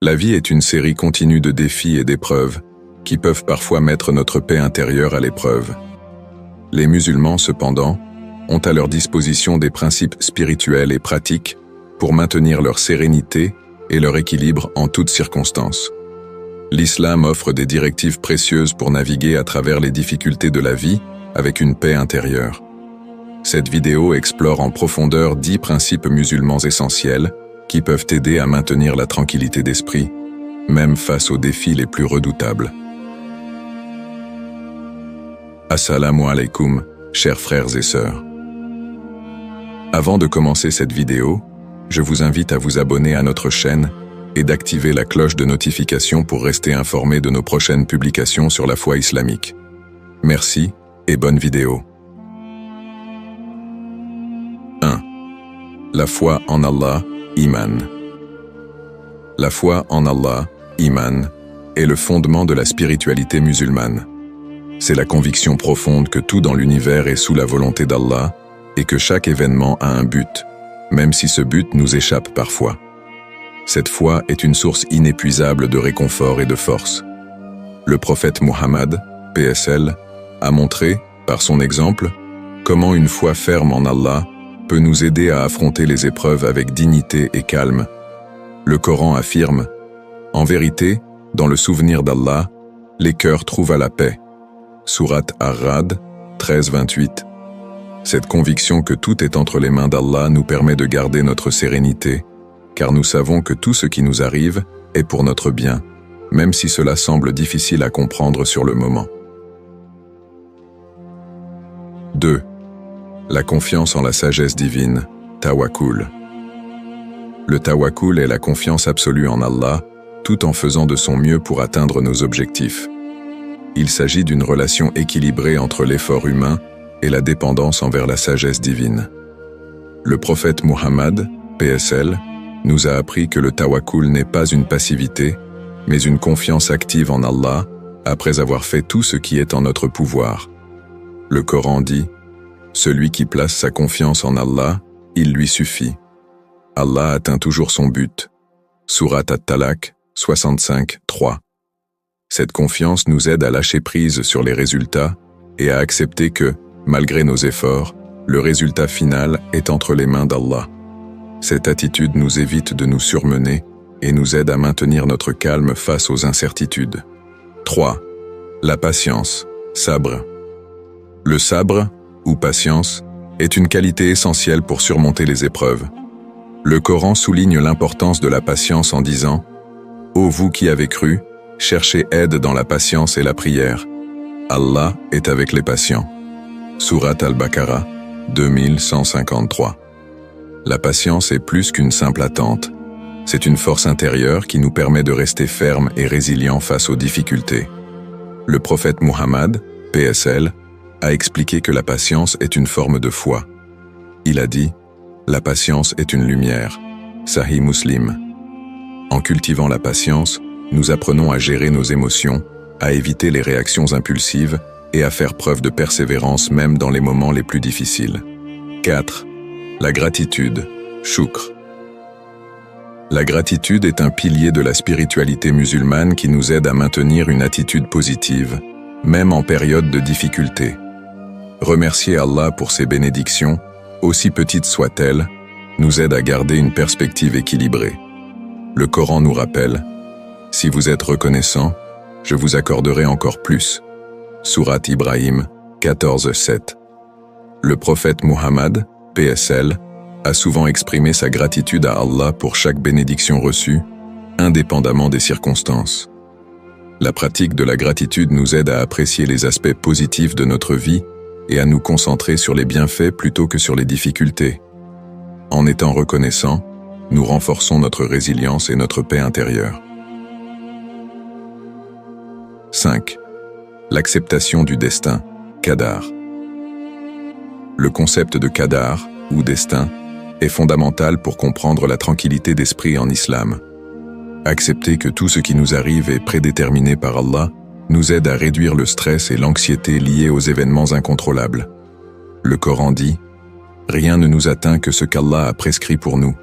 La vie est une série continue de défis et d'épreuves qui peuvent parfois mettre notre paix intérieure à l'épreuve. Les musulmans, cependant, ont à leur disposition des principes spirituels et pratiques pour maintenir leur sérénité et leur équilibre en toutes circonstances. L'islam offre des directives précieuses pour naviguer à travers les difficultés de la vie avec une paix intérieure. Cette vidéo explore en profondeur 10 principes musulmans essentiels qui peuvent aider à maintenir la tranquillité d'esprit, même face aux défis les plus redoutables. Assalamu alaikum, chers frères et sœurs. Avant de commencer cette vidéo, je vous invite à vous abonner à notre chaîne et d'activer la cloche de notification pour rester informé de nos prochaines publications sur la foi islamique. Merci et bonne vidéo. 1. La foi en Allah, Iman. La foi en Allah, Iman, est le fondement de la spiritualité musulmane. C'est la conviction profonde que tout dans l'univers est sous la volonté d'Allah et que chaque événement a un but, même si ce but nous échappe parfois. Cette foi est une source inépuisable de réconfort et de force. Le prophète Muhammad, PSL, a montré, par son exemple, comment une foi ferme en Allah peut nous aider à affronter les épreuves avec dignité et calme. Le Coran affirme « En vérité, dans le souvenir d'Allah, les cœurs trouvent à la paix » Sourate Ar-Ra'd 13-28. Cette conviction que tout est entre les mains d'Allah nous permet de garder notre sérénité, car nous savons que tout ce qui nous arrive est pour notre bien, même si cela semble difficile à comprendre sur le moment. 2. La confiance en la sagesse divine, Tawakkul. Le Tawakkul est la confiance absolue en Allah, tout en faisant de son mieux pour atteindre nos objectifs. Il s'agit d'une relation équilibrée entre l'effort humain et la dépendance envers la sagesse divine. Le prophète Muhammad, PSL, nous a appris que le Tawakkul n'est pas une passivité, mais une confiance active en Allah, après avoir fait tout ce qui est en notre pouvoir. Le Coran dit « Celui qui place sa confiance en Allah, il lui suffit. Allah atteint toujours son but. » Sourate At-Talaq 65-3. Cette confiance nous aide à lâcher prise sur les résultats et à accepter que, malgré nos efforts, le résultat final est entre les mains d'Allah. Cette attitude nous évite de nous surmener et nous aide à maintenir notre calme face aux incertitudes. 3. La patience, sabre. Le sabre, ou patience, est une qualité essentielle pour surmonter les épreuves. Le Coran souligne l'importance de la patience en disant « Ô vous qui avez cru, cherchez aide dans la patience et la prière. Allah est avec les patients. » Sourate Al-Baqarah 2153. La patience est plus qu'une simple attente. C'est une force intérieure qui nous permet de rester fermes et résilients face aux difficultés. Le prophète Muhammad, PSL, a expliqué que la patience est une forme de foi. Il a dit « La patience est une lumière » Sahih Muslim. En cultivant la patience, nous apprenons à gérer nos émotions, à éviter les réactions impulsives et à faire preuve de persévérance même dans les moments les plus difficiles. 4. La gratitude, shukr. La gratitude est un pilier de la spiritualité musulmane qui nous aide à maintenir une attitude positive, même en période de difficulté. Remercier Allah pour ses bénédictions, aussi petites soient-elles, nous aide à garder une perspective équilibrée. Le Coran nous rappelle « Si vous êtes reconnaissant, je vous accorderai encore plus » Sourate Ibrahim 14-7. Le prophète Muhammad, PSL, a souvent exprimé sa gratitude à Allah pour chaque bénédiction reçue, indépendamment des circonstances. La pratique de la gratitude nous aide à apprécier les aspects positifs de notre vie et à nous concentrer sur les bienfaits plutôt que sur les difficultés. En étant reconnaissants, nous renforçons notre résilience et notre paix intérieure. 5. L'acceptation du destin, Qadar. Le concept de Qadar, ou destin, est fondamental pour comprendre la tranquillité d'esprit en islam. Accepter que tout ce qui nous arrive est prédéterminé par Allah nous aide à réduire le stress et l'anxiété liés aux événements incontrôlables. Le Coran dit « Rien ne nous atteint que ce qu'Allah a prescrit pour nous »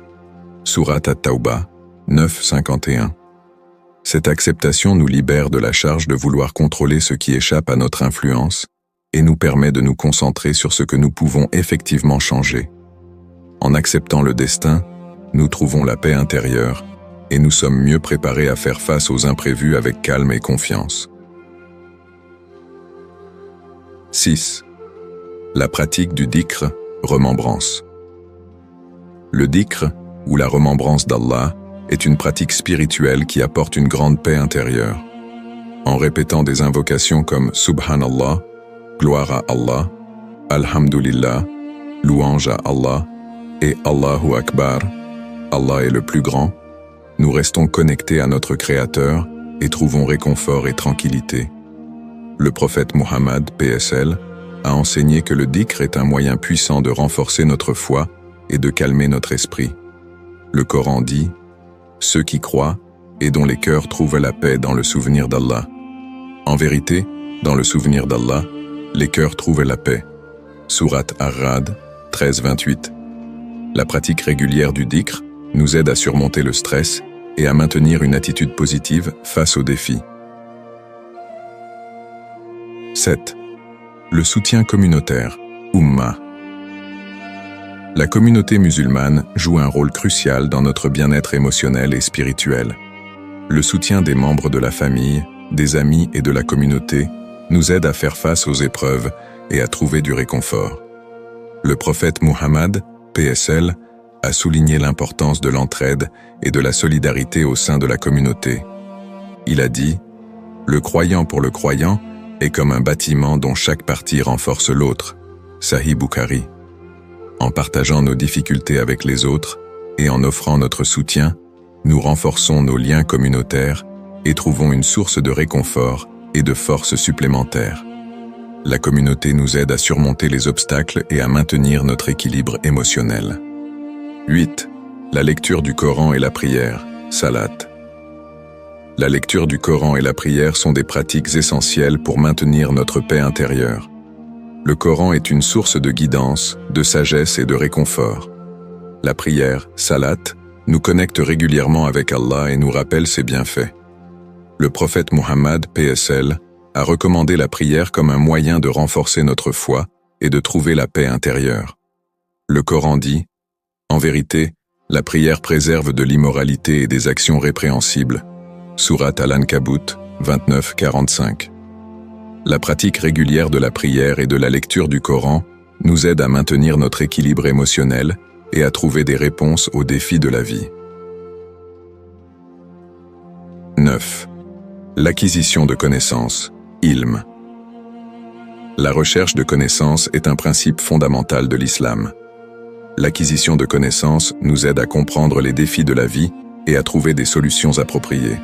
Sourate At-Tawbah 9-51. Cette acceptation nous libère de la charge de vouloir contrôler ce qui échappe à notre influence et nous permet de nous concentrer sur ce que nous pouvons effectivement changer. En acceptant le destin, nous trouvons la paix intérieure et nous sommes mieux préparés à faire face aux imprévus avec calme et confiance. 6. La pratique du dhikr, remembrance. Le dhikr, ou la remembrance d'Allah, est une pratique spirituelle qui apporte une grande paix intérieure. En répétant des invocations comme Subhanallah, gloire à Allah, Alhamdulillah, louange à Allah, et Allahu Akbar, Allah est le plus grand, nous restons connectés à notre Créateur et trouvons réconfort et tranquillité. Le prophète Muhammad, PSL, a enseigné que le dhikr est un moyen puissant de renforcer notre foi et de calmer notre esprit. Le Coran dit « Ceux qui croient et dont les cœurs trouvent la paix dans le souvenir d'Allah. » En vérité, dans le souvenir d'Allah, les cœurs trouvent la paix. Sourate Ar-Ra'd 13-28. La pratique régulière du dhikr nous aide à surmonter le stress et à maintenir une attitude positive face aux défis. 7. Le soutien communautaire, Ummah. La communauté musulmane joue un rôle crucial dans notre bien-être émotionnel et spirituel. Le soutien des membres de la famille, des amis et de la communauté nous aide à faire face aux épreuves et à trouver du réconfort. Le prophète Muhammad, PSL, a souligné l'importance de l'entraide et de la solidarité au sein de la communauté. Il a dit « Le croyant pour le croyant est comme un bâtiment dont chaque partie renforce l'autre. » Sahih Bukhari. En partageant nos difficultés avec les autres et en offrant notre soutien, nous renforçons nos liens communautaires et trouvons une source de réconfort et de force supplémentaire. La communauté nous aide à surmonter les obstacles et à maintenir notre équilibre émotionnel. 8. La lecture du Coran et la prière, Salat. La lecture du Coran et la prière sont des pratiques essentielles pour maintenir notre paix intérieure. Le Coran est une source de guidance, de sagesse et de réconfort. La prière, Salat, nous connecte régulièrement avec Allah et nous rappelle ses bienfaits. Le prophète Muhammad, PSL, a recommandé la prière comme un moyen de renforcer notre foi et de trouver la paix intérieure. Le Coran dit « En vérité, la prière préserve de l'immoralité et des actions répréhensibles. » Sourate Al-Ankabut 29-45. La pratique régulière de la prière et de la lecture du Coran nous aide à maintenir notre équilibre émotionnel et à trouver des réponses aux défis de la vie. 9. L'acquisition de connaissances, ilm. La recherche de connaissances est un principe fondamental de l'islam. L'acquisition de connaissances nous aide à comprendre les défis de la vie et à trouver des solutions appropriées.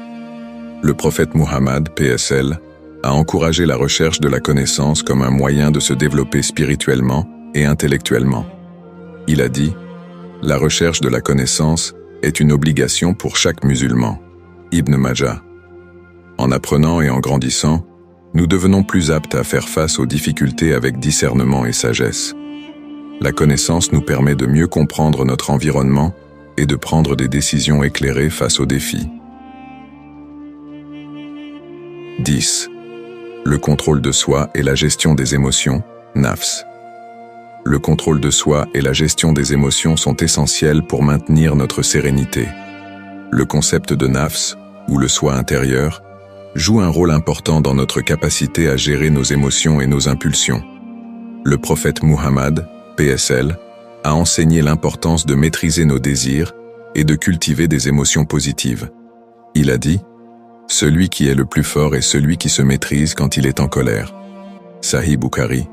Le prophète Muhammad, PSL, a encouragé la recherche de la connaissance comme un moyen de se développer spirituellement et intellectuellement. Il a dit « La recherche de la connaissance est une obligation pour chaque musulman. » Ibn Majah. En apprenant et en grandissant, nous devenons plus aptes à faire face aux difficultés avec discernement et sagesse. La connaissance nous permet de mieux comprendre notre environnement et de prendre des décisions éclairées face aux défis. 10. Le contrôle de soi et la gestion des émotions, nafs. Le contrôle de soi et la gestion des émotions sont essentiels pour maintenir notre sérénité. Le concept de nafs, ou le soi intérieur, joue un rôle important dans notre capacité à gérer nos émotions et nos impulsions. Le prophète Muhammad, PSL, a enseigné l'importance de maîtriser nos désirs et de cultiver des émotions positives. Il a dit « Celui qui est le plus fort est celui qui se maîtrise quand il est en colère. » Sahih Bukhari.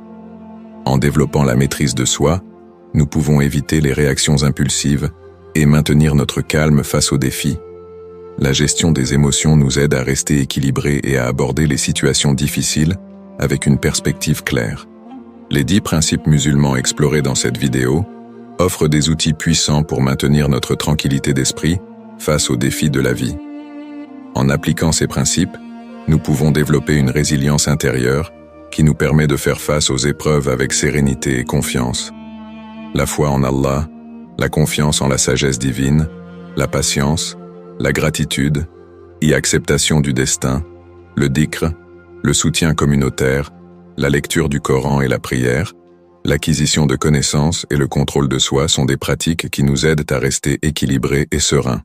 En développant la maîtrise de soi, nous pouvons éviter les réactions impulsives et maintenir notre calme face aux défis. La gestion des émotions nous aide à rester équilibrés et à aborder les situations difficiles avec une perspective claire. Les 10 principes musulmans explorés dans cette vidéo offrent des outils puissants pour maintenir notre tranquillité d'esprit face aux défis de la vie. En appliquant ces principes, nous pouvons développer une résilience intérieure qui nous permet de faire face aux épreuves avec sérénité et confiance. La foi en Allah, la confiance en la sagesse divine, la patience, la gratitude y acceptation du destin, le dhikr, le soutien communautaire, la lecture du Coran et la prière, l'acquisition de connaissances et le contrôle de soi sont des pratiques qui nous aident à rester équilibrés et sereins.